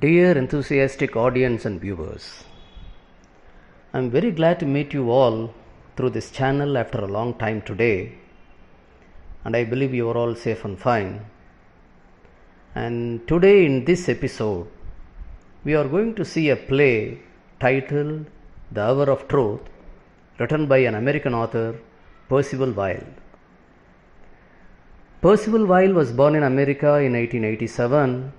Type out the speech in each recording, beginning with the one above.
Dear enthusiastic audience and viewers, I am very glad to meet you all through this channel after a long time today, and I believe you are all safe and fine. And today in this episode, we are going to see a play titled The Hour of Truth, written by an American author, Percival Wilde. Percival Wilde was born in America in 1887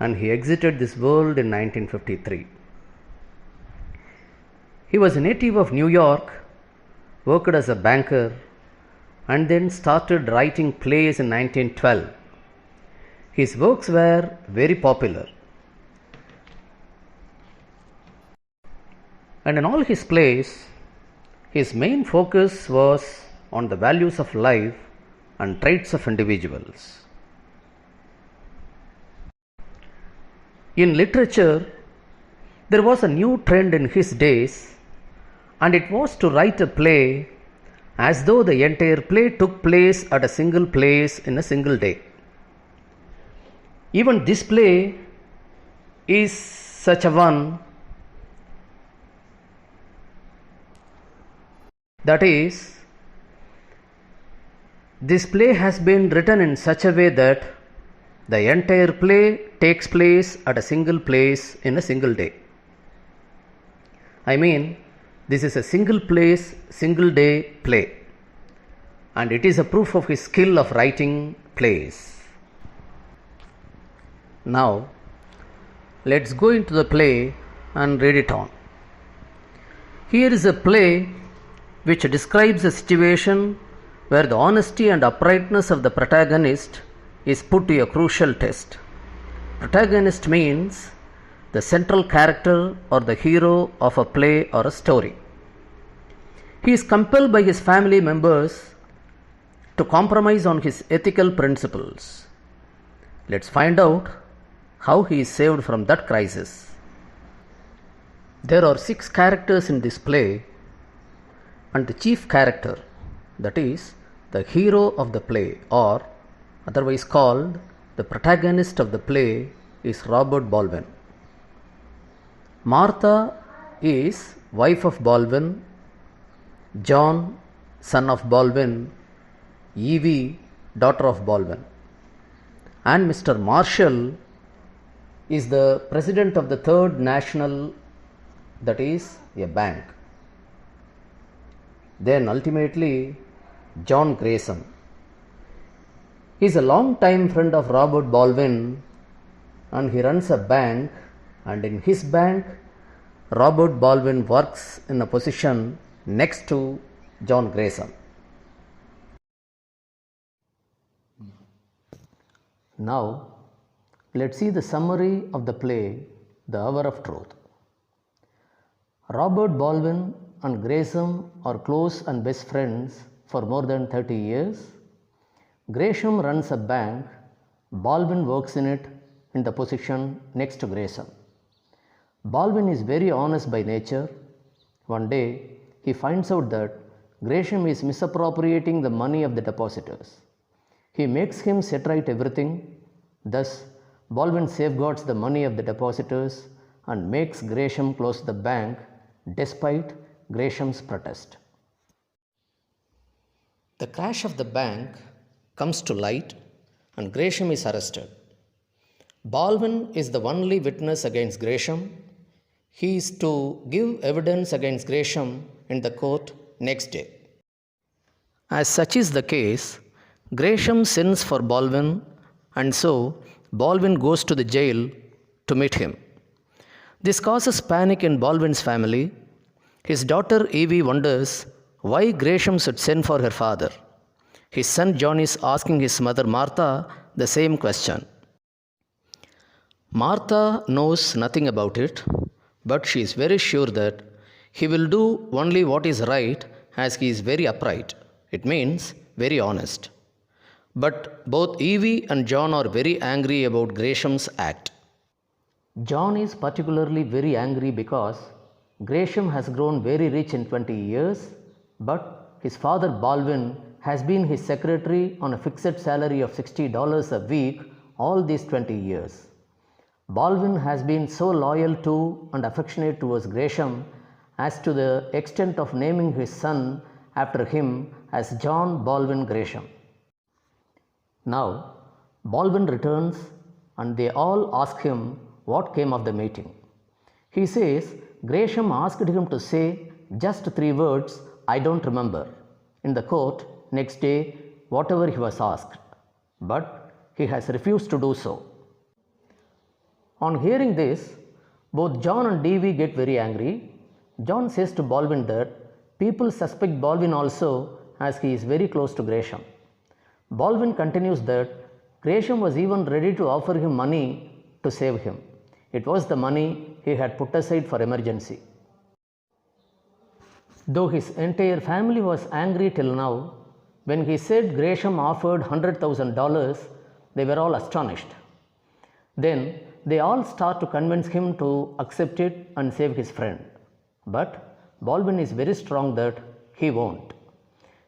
and he exited this world in 1953. He was a native of New York, worked as a banker, and then started writing plays in 1912. His works were very popular, and in all his plays, his main focus was on the values of life and traits of individuals. In literature, there was a new trend in his days, and it was to write a play as though the entire play took place at a single place in a single day. Even this play is such a one, that is, this play has been written in such a way that the entire play takes place at a single place in a single day. I mean, this is a single place, single day play, and it is a proof of his skill of writing plays. Now, let's go into the play and read it on. Here is a play which describes a situation where the honesty and uprightness of the protagonist is put to a crucial test. Protagonist means the central character or the hero of a play or a story. He is compelled by his family members to compromise on his ethical principles. Let's find out how he is saved from that crisis. There are 6 characters in this play, and the chief character, that is, the hero of the play, or otherwise called the protagonist of the play, is Robert Baldwin. Martha is wife of Baldwin, John, son of Baldwin, Evie, daughter of Baldwin, and Mr. Marshall is the president of the Third National, that is, a bank. Then ultimately, John Grayson. He is a long-time friend of Robert Baldwin, and he runs a bank, and in his bank, Robert Baldwin works in a position next to John Grayson. Now, let's see the summary of the play, The Hour of Truth. Robert Baldwin and Grayson are close and best friends for more than 30 years. Gresham runs a bank, Baldwin works in it in the position next to Grayson. Baldwin is very honest by nature. One day, he finds out that Gresham is misappropriating the money of the depositors. He makes him set right everything. Thus, Baldwin safeguards the money of the depositors and makes Gresham close the bank despite Gresham's protest. The crash of the bank comes to light and Gresham is arrested. Baldwin is the only witness against Gresham. He is to give evidence against Gresham in the court next day. As such is the case, Gresham sends for Baldwin, and so Baldwin goes to the jail to meet him. This causes panic in Baldwin's family. His daughter Evie wonders why Gresham should send for her father. His son John is asking his mother Martha the same question. Martha knows nothing about it, but she is very sure that he will do only what is right, as he is very upright. It means very honest. But both Evie and John are very angry about Gresham's act. John is particularly very angry because Gresham has grown very rich in 20 years, but his father Baldwin has been his secretary on a fixed salary of $60 a week all these 20 years. Baldwin has been so loyal to and affectionate towards Gresham as to the extent of naming his son after him as John Baldwin Gresham. Now, Baldwin returns and they all ask him what came of the meeting. He says Gresham asked him to say just 3 words, "I don't remember," in the court next day, whatever he was asked, but he has refused to do so. On hearing this, both John and D.V. get very angry. John says to Baldwin that people suspect Baldwin also as he is very close to Gresham. Baldwin continues that Gresham was even ready to offer him money to save him. It was the money he had put aside for emergency. Though his entire family was angry till now, when he said Gresham offered $100,000, they were all astonished. Then they all start to convince him to accept it and save his friend. But Baldwin is very strong that he won't.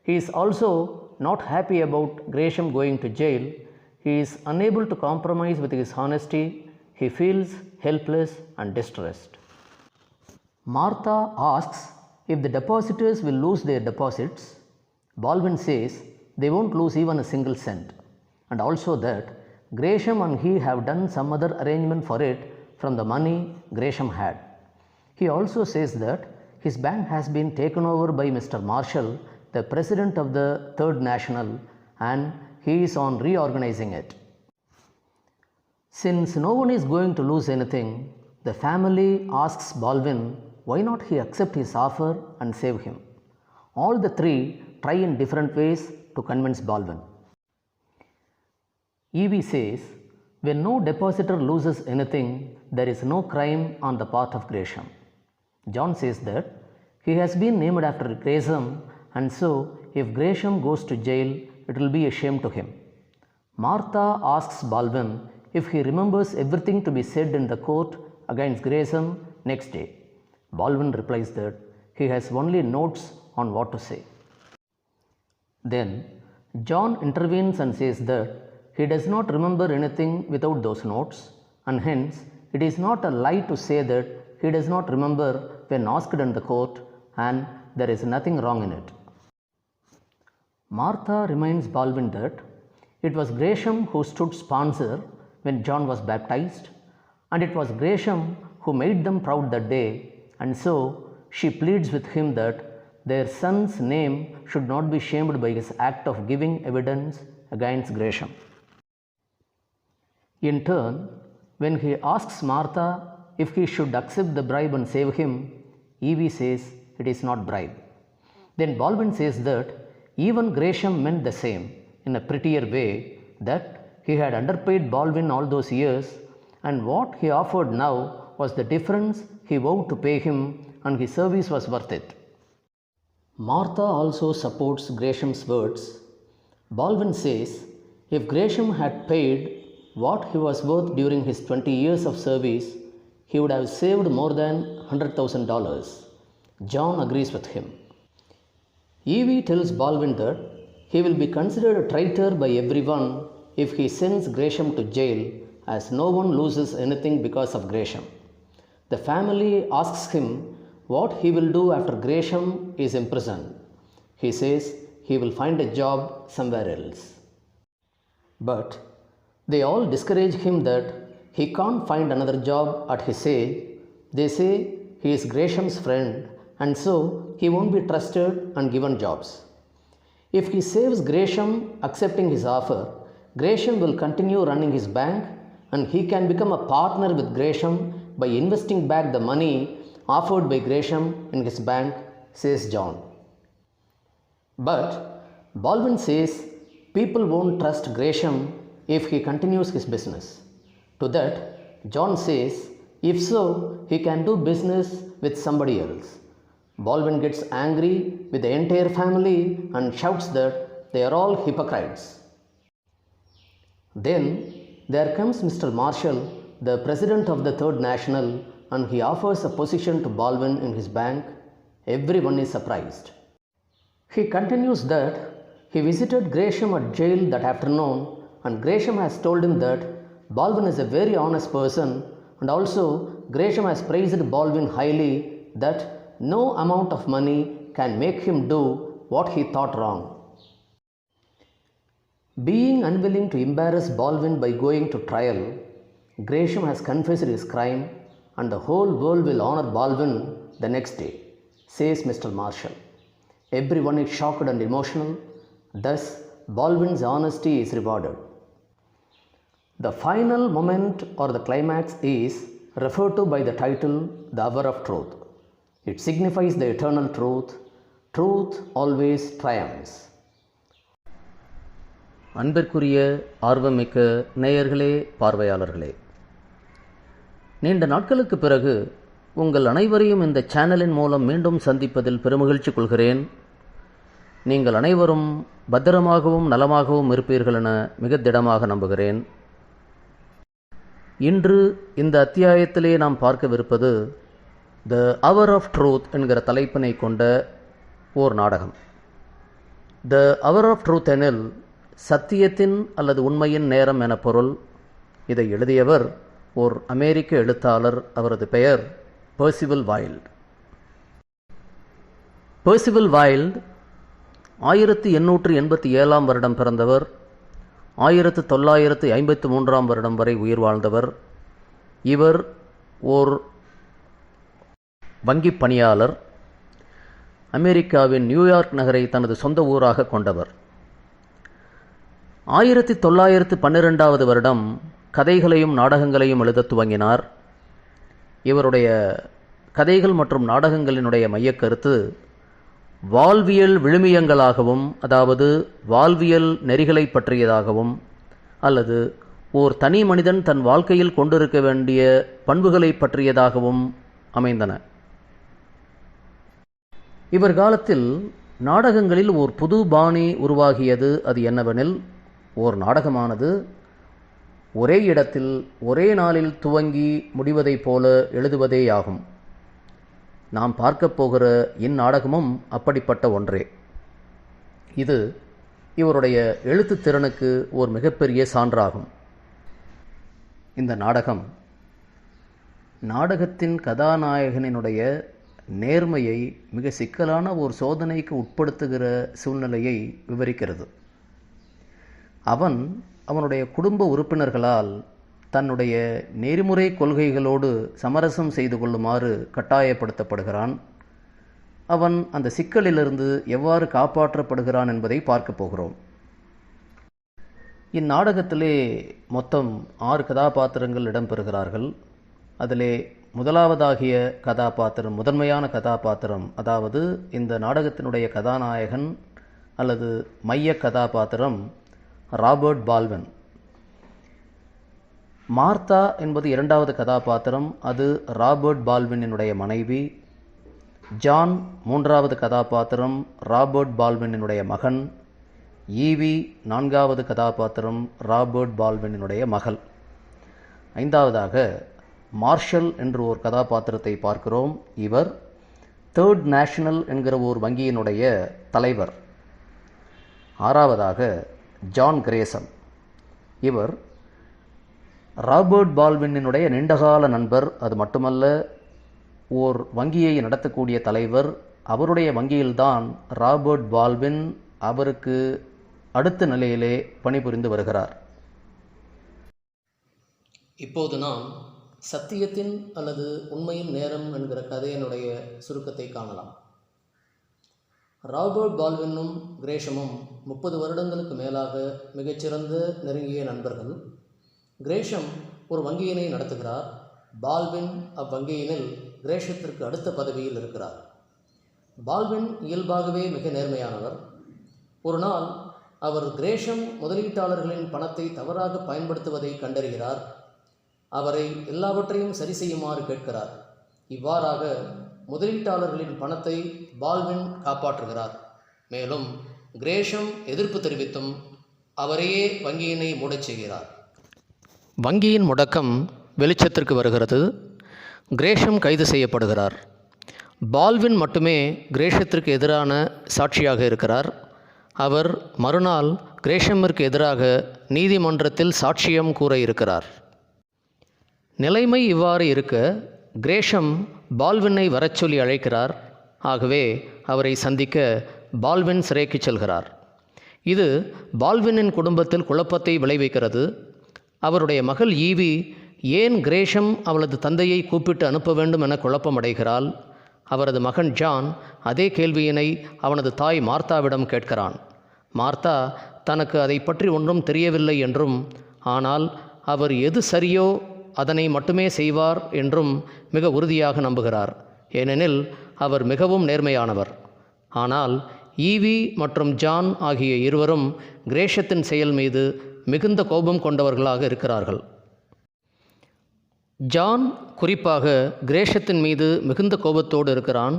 He is also not happy about Gresham going to jail. He is unable to compromise with his honesty. He feels helpless and distressed. Martha asks if the depositors will lose their deposits. Baldwin says they won't lose even a single cent, and also that Gresham and he have done some other arrangement for it from the money Gresham had. He also says that his bank has been taken over by Mr. Marshall, the president of the Third National, and he is on reorganizing it. Since no one is going to lose anything, the family asks Baldwin why not he accept his offer and save him. All the 3 try in different ways to convince Baldwin. Evie says, when no depositor loses anything, there is no crime on the part of Gresham. John says that he has been named after Gresham, and so if Gresham goes to jail, it will be a shame to him. Martha asks Baldwin if he remembers everything to be said in the court against Gresham next day. Baldwin replies that he has only notes on what to say. Then John intervenes and says that he does not remember anything without those notes, and hence it is not a lie to say that he does not remember when asked in the court, and there is nothing wrong in it. Martha reminds Baldwin that it was Gresham who stood sponsor when John was baptized, and it was Gresham who made them proud that day, and so she pleads with him that their son's name should not be shamed by his act of giving evidence against Gresham. In turn, when he asks Martha if he should accept the bribe and save him, Evie says it is not bribe. Then Baldwin says that even Gresham meant the same in a prettier way, that he had underpaid Baldwin all those years, and what he offered now was the difference he vowed to pay him, and his service was worth it. Martha also supports Gresham's words. Baldwin says if Gresham had paid what he was worth during his 20 years of service, he would have saved more than $100,000. John agrees with him. Evie tells Baldwin that he will be considered a traitor by everyone if he sends Gresham to jail, as no one loses anything because of Gresham. The family asks him what he will do after Gresham is imprisoned. He says he will find a job somewhere else. But they all discourage him that he can't find another job at his age. They say he is Gresham's friend, and so he won't be trusted and given jobs. If he saves Gresham accepting his offer, Gresham will continue running his bank, and he can become a partner with Gresham by investing back the money offered by Gresham in his bank, says John. But Baldwin says people won't trust Gresham if he continues his business. To that, John says if so, he can do business with somebody else. Baldwin gets angry with the entire family and shouts that they are all hypocrites. Then there comes Mr. Marshall, the president of the Third National, and he offers a position to Baldwin in his bank. Everyone is surprised. He continues that he visited Gresham at jail that afternoon, and Gresham has told him that Baldwin is a very honest person, and also Gresham has praised Baldwin highly that no amount of money can make him do what he thought wrong. Being unwilling to embarrass Baldwin by going to trial, Gresham has confessed his crime and the whole world will honor Baldwin the next day, says Mr. Marshall. Everyone is shocked and emotional, thus Baldwin's honesty is rewarded. The final moment or the climax is referred to by the title The Hour of Truth. It signifies the eternal truth. Truth always triumphs. அன்பிற்குரிய ஆர்வமிக்க நேயர்களே, பார்வையாளர்களே, நீண்ட நாட்களுக்கு பிறகு உங்கள் அனைவரையும் இந்த சேனலின் மூலம் மீண்டும் சந்திப்பதில் பெருமகிழ்ச்சி கொள்கிறேன். நீங்கள் அனைவரும் பத்திரமாகவும் நலமாகவும் இருப்பீர்கள் என மிக திடமாக நம்புகிறேன். இன்று இந்த அத்தியாயத்திலே நாம் பார்க்கவிருப்பது த அவர் ஆஃப் ட்ரூத் என்கிற தலைப்பினை கொண்ட ஓர் நாடகம். த அவர் ஆஃப் ட்ரூத் எனில் சத்தியத்தின் அல்லது உண்மையின் நேரம் என பொருள். இதை எழுதியவர் ஓர் அமெரிக்க எழுத்தாளர். அவரது பெயர் பெர்சிவல் வைல்ட். பெர்சிவல் வைல்ட் 1887 வருடம் பிறந்தவர். 1953 வருடம் வரை உயிர் வாழ்ந்தவர். இவர் ஓர் வங்கி பணியாளர். அமெரிக்காவின் நியூயார்க் நகரை தனது சொந்த ஊராக கொண்டவர். 1912 வருடம் கதைகளையும் நாடகங்களையும் எழுதத் துவங்கினார். இவருடைய கதைகள் மற்றும் நாடகங்களினுடைய மையக்கருத்து வாழ்வியல் விழுமியங்களாகவும், அதாவது வாழ்வியல் நெறிகளை பற்றியதாகவும், அல்லது ஓர் தனி மனிதன் தன் வாழ்க்கையில் கொண்டிருக்க வேண்டிய பண்புகளை பற்றியதாகவும் அமைந்தன. இவர் காலத்தில் நாடகங்களில் ஓர் புது பாணி உருவாகியது. அது என்னவெனில், ஓர் நாடகமானது ஒரே இடத்தில் ஒரே நாளில் துவங்கி முடிவதைப் போல எழுதுவதேயாகும். நாம் பார்க்கப் போகிற இந்நாடகமும் அப்படிப்பட்ட ஒன்றே. இது இவருடைய எழுத்து திறனுக்கு ஒரு மிகப்பெரிய சான்றாகும். இந்த நாடகம் நாடகத்தின் கதாநாயகனினுடைய நேர்மையை மிக சிக்கலான ஒரு சோதனைக்கு உட்படுத்துகிற சூழ்நிலையை விவரிக்கிறது. அவனுடைய குடும்ப உறுப்பினர்களால் தன்னுடைய நெறிமுறை கொள்கைகளோடு சமரசம் செய்து கொள்ளுமாறு கட்டாயப்படுத்தப்படுகிறான். அவன் அந்த சிக்கலிலிருந்து எவ்வாறு காப்பாற்றப்படுகிறான் என்பதை பார்க்க போகிறோம். இந்நாடகத்திலே மொத்தம் 6 கதாபாத்திரங்கள் இடம்பெறுகிறார்கள். அதிலே முதலாவதாகிய கதாபாத்திரம், முதன்மையான கதாபாத்திரம், அதாவது இந்த நாடகத்தினுடைய கதாநாயகன் அல்லது மைய கதாபாத்திரம் ராபர்ட் பால்வின். மார்த்தா என்பது இரண்டாவது கதாபாத்திரம். அது ராபர்ட் பால்வினுடைய மனைவி. ஜான் மூன்றாவது கதாபாத்திரம், ராபர்ட் பால்வினுடைய மகன். ஈவி நான்காவது கதாபாத்திரம், ராபர்ட் பால்வினுடைய மகள். ஐந்தாவதாக மார்ஷல் என்ற ஒரு கதாபாத்திரத்தை பார்க்கிறோம். இவர் தேர்ட் நேஷனல் என்கிற ஒரு வங்கியினுடைய தலைவர். ஆறாவதாக ஜான் கிரேசம். இவர் ராபர்ட் பால்வினுடைய நீண்டகால நண்பர். அது மட்டுமல்ல, ஓர் வங்கியை நடத்தக்கூடிய தலைவர். அவருடைய வங்கியில்தான் ராபர்ட் பால்வின் அவருக்கு அடுத்த நிலையிலே பணிபுரிந்து வருகிறார். இப்போது நாம் சத்தியத்தின் அல்லது உண்மையின் நேரம் என்கிற கதையினுடைய சுருக்கத்தை காணலாம். ராபர்ட் பால்வினும் கிரேஷமும் 30 வருடங்களுக்கு மேலாக மிகச்சிறந்த நெருங்கிய நண்பர்கள். கிரேஷம் ஒரு வங்கியினை நடத்துகிறார். பால்வின் அவ்வங்கியினில் கிரேஷத்திற்கு அடுத்த பதவியில் இருக்கிறார். பால்வின் இயல்பாகவே மிக நேர்மையானவர். ஒரு நாள் அவர் கிரேஷம் முதலீட்டாளர்களின் பணத்தை தவறாக பயன்படுத்துவதை கண்டறிகிறார். அவரை எல்லாவற்றையும் சரி செய்யுமாறு கேட்கிறார். இவ்வாறாக முதலீட்டாளர்களின் பணத்தை பால்வின் காப்பாற்றுகிறார். மேலும் கிரேஷம் எதிர்ப்பு தெரிவித்தும் அவரையே வங்கியினை மூடச் செய்கிறார். வங்கியின் முடக்கம் வெளிச்சத்திற்கு வருகிறது. கிரேஷம் கைது செய்யப்படுகிறார். பால்வின் மட்டுமே கிரேஷத்திற்கு எதிரான சாட்சியாக இருக்கிறார். அவர் மறுநாள் கிரேஷமிற்கு எதிராக நீதிமன்றத்தில் சாட்சியம் கூற இருக்கிறார். நிலைமை இவ்வாறு இருக்க கிரேஷம் பால்வினை வரச் சொல்லி அழைக்கிறார். ஆகவே அவரை சந்திக்க பால்வின் சிறைக்கு செல்கிறார். இது பால்வினின் குடும்பத்தில் குழப்பத்தை விளைவிக்கிறது. அவருடைய மகள் ஈவி ஏன் கிரேஷம் அவளது தந்தையை கூப்பிட்டு அனுப்ப வேண்டும் என குழப்பமடைகிறாள். அவரது மகன் ஜான் அதே கேள்வியினை அவனது தாய் மார்த்தாவிடம் கேட்கிறான். மார்த்தா தனக்கு அதை பற்றி ஒன்றும் தெரியவில்லை என்றும், ஆனால் அவர் எது சரியோ அதனை மட்டுமே செய்வார் என்றும் மிக உறுதியாக நம்புகிறார். ஏனெனில் அவர் மிகவும் நேர்மையானவர். ஆனால் ஈவி மற்றும் ஜான் ஆகிய இருவரும் கிரேஷத்தின் செயல் மீது மிகுந்த கோபம் கொண்டவர்களாக இருக்கிறார்கள். ஜான் குறிப்பாக கிரேஷத்தின் மீது மிகுந்த கோபத்தோடு இருக்கிறான்.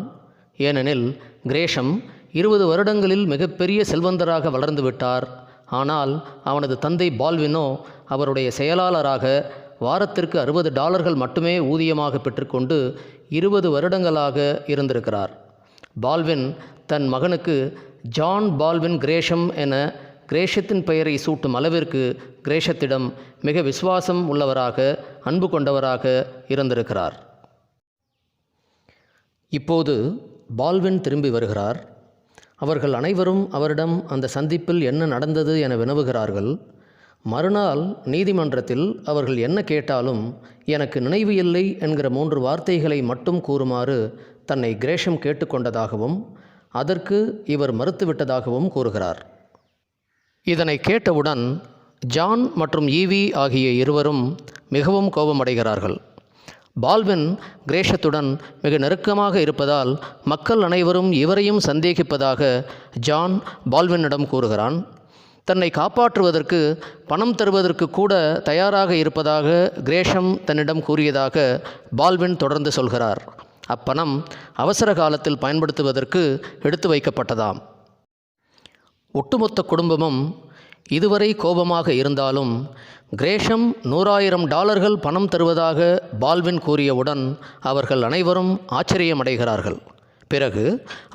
ஏனெனில் கிரேஷம் 20 வருடங்களில் மிகப்பெரிய செல்வந்தராக வளர்ந்து விட்டார். ஆனால் அவனது தந்தை பால்வினோ அவருடைய செயலாளராக வாரத்திற்கு $60 மட்டுமே ஊதியமாக பெற்றுக்கொண்டு 20 வருடங்களாக இருந்திருக்கிறார். பால்வின் தன் மகனுக்கு ஜான் பால்வின் கிரேஷம் என கிரேஷத்தின் பெயரை சூட்டும் அளவிற்கு கிரேஷத்திடம் மிக விசுவாசம் உள்ளவராக, அன்பு கொண்டவராக இருந்திருக்கிறார். இப்போது பால்வின் திரும்பி வருகிறார். அவர்கள் அனைவரும் அவரிடம் அந்த சந்திப்பில் என்ன நடந்தது என வினவுகிறார்கள். மறுநாள் நீதிமன்றத்தில் அவர்கள் என்ன கேட்டாலும் எனக்கு நினைவு இல்லை என்கிற 3 வார்த்தைகளை மட்டும் கூறுமாறு தன்னை கிரேஷம் கேட்டுக்கொண்டதாகவும் அதற்கு இவர் மறுத்துவிட்டதாகவும் கூறுகிறார். இதனை கேட்டவுடன் ஜான் மற்றும் ஈவி ஆகிய இருவரும் மிகவும் கோபமடைகிறார்கள். பால்வின் கிரேஷத்துடன் மிக நெருக்கமாக இருப்பதால் மக்கள் அனைவரும் இவரையும் சந்தேகிப்பதாக ஜான் பால்வினிடம் கூறுகிறான். தன்னை காப்பாற்றுவதற்கு பணம் தருவதற்கு கூட தயாராக இருப்பதாக கிரேஷம் தன்னிடம் கூறியதாக பால்வின் தொடர்ந்து சொல்கிறார். அப்பணம் அவசர காலத்தில் பயன்படுத்துவதற்கு எடுத்து வைக்கப்பட்டதாம். ஒட்டுமொத்த குடும்பமும் இதுவரை கோபமாக இருந்தாலும் கிரேஷம் $100,000 பணம் தருவதாக பால்வின் கூறியவுடன் அவர்கள் அனைவரும் ஆச்சரியமடைகிறார்கள். பிறகு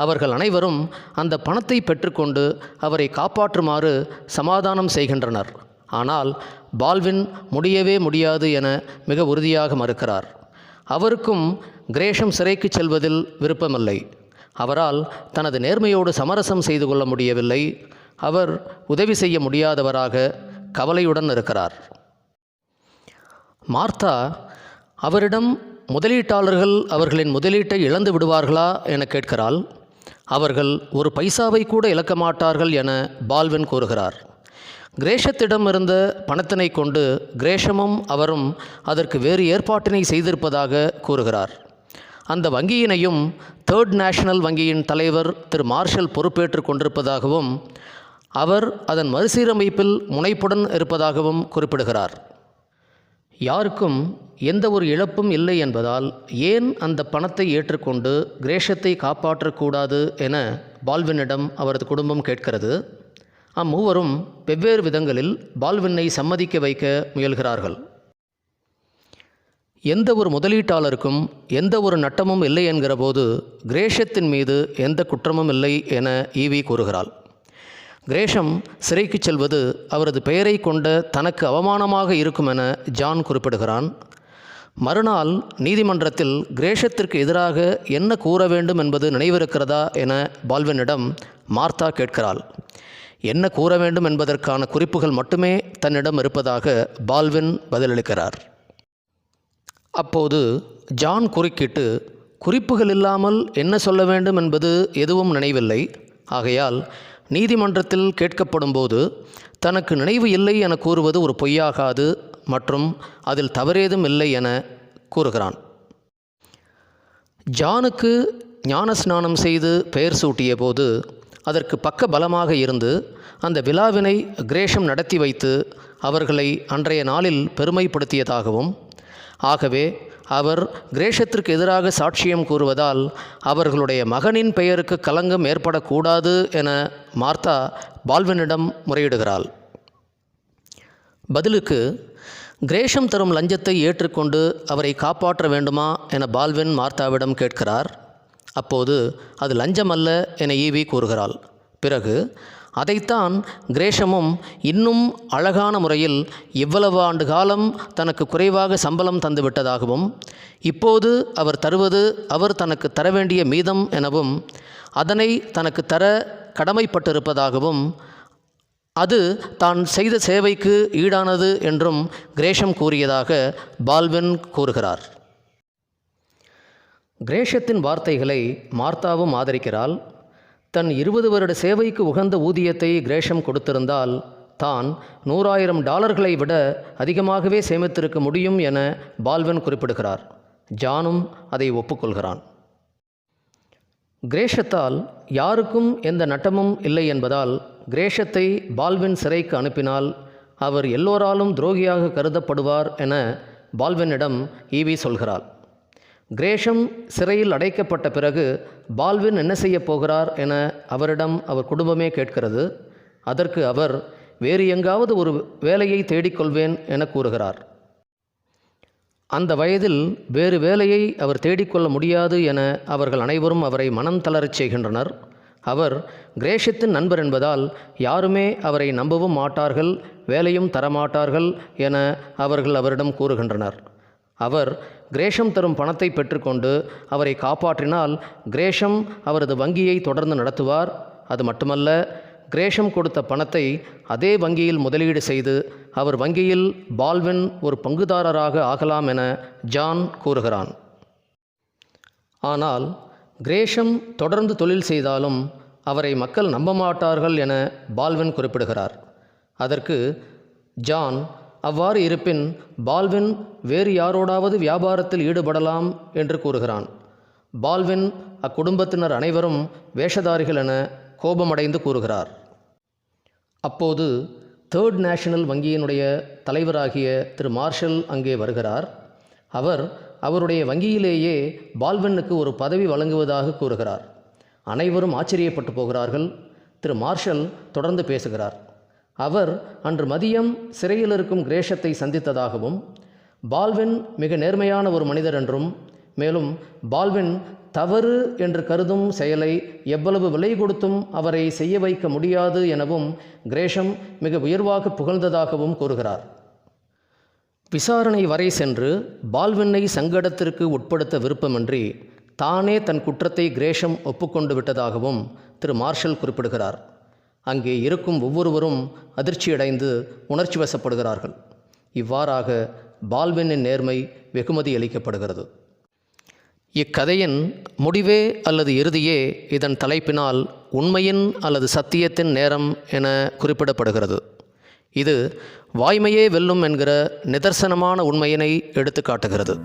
அவர்கள் அனைவரும் அந்த பணத்தை பெற்றுக்கொண்டு அவரை காப்பாற்றுமாறு சமாதானம் செய்கின்றனர். ஆனால் பால்வின் முடியவே முடியாது என மிக உறுதியாக மறுக்கிறார். அவருக்கும் கிரேஷம் சிறைக்கு செல்வதில் விருப்பமில்லை. அவரால் தனது நேர்மையோடு சமரசம் செய்து கொள்ள முடியவில்லை. அவர் உதவி செய்ய முடியாதவராக கவலையுடன் இருக்கிறார். மார்த்தா அவரிடம் முதலீட்டாளர்கள் அவர்களின் முதலீட்டை இழந்து விடுவார்களா என கேட்கிறாள். அவர்கள் ஒரு பைசாவை கூட இழக்க மாட்டார்கள் என பால்வின் கூறுகிறார். கிரேஷத்திடம் இருந்த பணத்தினை கொண்டு கிரேஷமும் அவரும் அதற்கு வேறு ஏற்பாட்டினை செய்திருப்பதாக கூறுகிறார். அந்த வங்கியினையும் தேர்ட் நேஷனல் வங்கியின் தலைவர் திரு மார்ஷல் பொறுப்பேற்று கொண்டிருப்பதாகவும் அவர் அதன் மறுசீரமைப்பில் முனைப்புடன் இருப்பதாகவும் குறிப்பிடுகிறார். யாருக்கும் எந்த ஒரு இழப்பும் இல்லை என்பதால் ஏன் அந்த பணத்தை ஏற்றுக்கொண்டு கிரேஷத்தை காப்பாற்றக்கூடாது என பால்வினிடம் அவரது குடும்பம் கேட்கிறது. அம்மூவரும் வெவ்வேறு விதங்களில் பால்வினை சம்மதிக்க வைக்க முயல்கிறார்கள். எந்த ஒரு முதலீட்டாளருக்கும் எந்த ஒரு நட்டமும் இல்லை என்கிற போது கிரேஷத்தின் மீது எந்த குற்றமும் இல்லை என ஈவி கூறுகிறாள். கிரேஷம் சிறைக்கு செல்வது அவரது பெயரை கொண்ட தனக்கு அவமானமாக இருக்கும் என ஜான் குறிப்பிடுகிறான். மறுநாள் நீதிமன்றத்தில் கிரேஷத்திற்கு எதிராக என்ன கூற வேண்டும் என்பது நினைவிருக்கிறதா என பால்வினிடம் மார்த்தா கேட்கிறாள். என்ன கூற வேண்டும் என்பதற்கான குறிப்புகள் மட்டுமே தன்னிடம் இருப்பதாக பால்வின் பதிலளிக்கிறார். அப்போது ஜான் குறுக்கிட்டு, குறிப்புகள் இல்லாமல் என்ன சொல்ல வேண்டும் என்பது எதுவும் நினைவில்லை. ஆகையால் நீதிமன்றத்தில் கேட்கப்படும் போது தனக்கு நினைவு இல்லை என கூறுவது ஒரு பொய்யாகாது மற்றும் அதில் தவறேதும் இல்லை என கூறுகிறான். ஜானுக்கு ஞானஸ்நானம் செய்து பெயர் சூட்டிய போது அதற்கு பக்க பலமாக இருந்து அந்த விழாவினை கிரேஷம் நடத்தி வைத்து அவர்களை அன்றைய நாளில் பெருமைப்படுத்தியதாகவும், ஆகவே அவர் கிரேஷத்திற்கு எதிராக சாட்சியம் கூறுவதால் அவர்களுடைய மகனின் பெயருக்கு களங்கம் ஏற்படக்கூடாது என மார்த்தா பால்வினிடம் முறையிடுகிறாள். பதிலுக்கு கிரேஷம் தரும் லஞ்சத்தை ஏற்றுக்கொண்டு அவரை காப்பாற்ற வேண்டுமா என பால்வின் மார்த்தாவிடம் கேட்கிறார். அப்போது அது லஞ்சம் அல்ல என ஈவி கூறுகிறாள். பிறகு அதைத்தான் கிரேஷமும் இன்னும் அழகான முறையில் இவ்வளவு ஆண்டு காலம் தனக்கு குறைவாக சம்பளம் தந்துவிட்டதாகவும், இப்போது அவர் தருவது அவர் தனக்கு தர வேண்டிய மீதம் எனவும், அதனை தனக்கு தர கடமைப்பட்டிருப்பதாகவும், அது தான் செய்த சேவைக்கு ஈடானது என்றும் கிரேஷம் கூறியதாக பால்வின் கூறுகிறார். கிரேஷத்தின் வார்த்தைகளை மார்த்தாவும் ஆதரிக்கிறாள். தன் 20 வருட சேவைக்கு உகந்த ஊதியத்தை கிரேஷம் கொடுத்திருந்தால் தான் $100,000 விட அதிகமாகவே சேமித்திருக்க முடியும் என பால்வின் குறிப்பிடுகிறார். ஜானும் அதை ஒப்புக்கொள்கிறான். கிரேஷத்தால் யாருக்கும் எந்த நட்டமும் இல்லை என்பதால் கிரேஷத்தை பால்வின் சிறைக்கு அனுப்பினால் அவர் எல்லோராலும் துரோகியாக கருதப்படுவார் என பால்வினிடம் ஈவி சொல்கிறாள். கிரேஷம் சிறையில் அடைக்கப்பட்ட பிறகு பால்வின் என்ன செய்ய போகிறார் என அவரிடம் அவர் குடும்பமே கேட்கிறது. அதற்கு அவர் வேறு எங்காவது ஒரு வேலையை தேடிக்கொள்வேன் என கூறுகிறார். அந்த வயதில் வேறு வேலையை அவர் தேடிக்கொள்ள முடியாது என அவர்கள் அனைவரும் அவரை மனம் தளரச் செய்கின்றனர். அவர் கிரேஷத்தின் நண்பர் என்பதால் யாருமே அவரை நம்பவும் மாட்டார்கள், வேலையும் தரமாட்டார்கள் என அவர்கள் அவரிடம் கூறுகின்றனர். அவர் கிரேஷம் தரும் பணத்தை பெற்றுக்கொண்டு அவரை காப்பாற்றினால் கிரேஷம் அவரது வங்கியை தொடர்ந்து நடத்துவார். அது மட்டுமல்ல, கிரேஷம் கொடுத்த பணத்தை அதே வங்கியில் முதலீடு செய்து அவர் வங்கியில் பால்வின் ஒரு பங்குதாரராக ஆகலாம் என ஜான் கூறுகிறான். ஆனால் கிரேஷம் தொடர்ந்து தொழில் செய்தாலும் அவரை மக்கள் நம்ப மாட்டார்கள் என பால்வின் குறிப்பிடுகிறார். அதற்கு ஜான், அவ்வாறு இருப்பின் பால்வின் வேறு யாரோடாவது வியாபாரத்தில் ஈடுபடலாம் என்று கூறுகிறான். பால்வின் அக்குடும்பத்தினர் அனைவரும் வேஷதாரிகள் என கோபமடைந்து கூறுகிறார். அப்போது 3rd நேஷனல் வங்கியினுடைய தலைவராகிய திரு மார்ஷல் அங்கே வருகிறார். அவர் அவருடைய வங்கியிலேயே பால்வினுக்கு ஒரு பதவி வழங்குவதாக கூறுகிறார். அனைவரும் ஆச்சரியப்பட்டு போகிறார்கள். திரு மார்ஷல் தொடர்ந்து பேசுகிறார். அவர் அன்று மதியம் சிறையில் இருக்கும் கிரேஷத்தை சந்தித்ததாகவும், பால்வின் மிக நேர்மையான ஒரு மனிதர் என்றும், மேலும் பால்வின் தவறு என்று கருதும் செயலை எவ்வளவு விலை கொடுத்தும் அவரை செய்ய வைக்க முடியாது எனவும் கிரேஷம் மிக உயர்வாக புகழ்ந்ததாகவும் கூறுகிறார். விசாரணை வரை சென்று பால்வினை சங்கடத்திற்கு உட்படுத்த விருப்பமின்றி தானே தன் குற்றத்தை கிரேஷம் ஒப்புக்கொண்டு விட்டதாகவும் திரு மார்ஷல் குறிப்பிடுகிறார். அங்கே இருக்கும் ஒவ்வொருவரும் அதிர்ச்சியடைந்து உணர்ச்சி வசப்படுகிறார்கள். இவ்வாறாக பால்வினின் நேர்மை வெகுமதி அளிக்கப்படுகிறது. இக்கதையின் முடிவே அல்லது இறுதியே இதன் தலைப்பினால் உண்மையின் அல்லது சத்தியத்தின் நேரம் என குறிப்பிடப்படுகிறது. இது வாய்மையே வெல்லும் என்கிற நிதர்சனமான உண்மையினை எடுத்து காட்டுகிறது.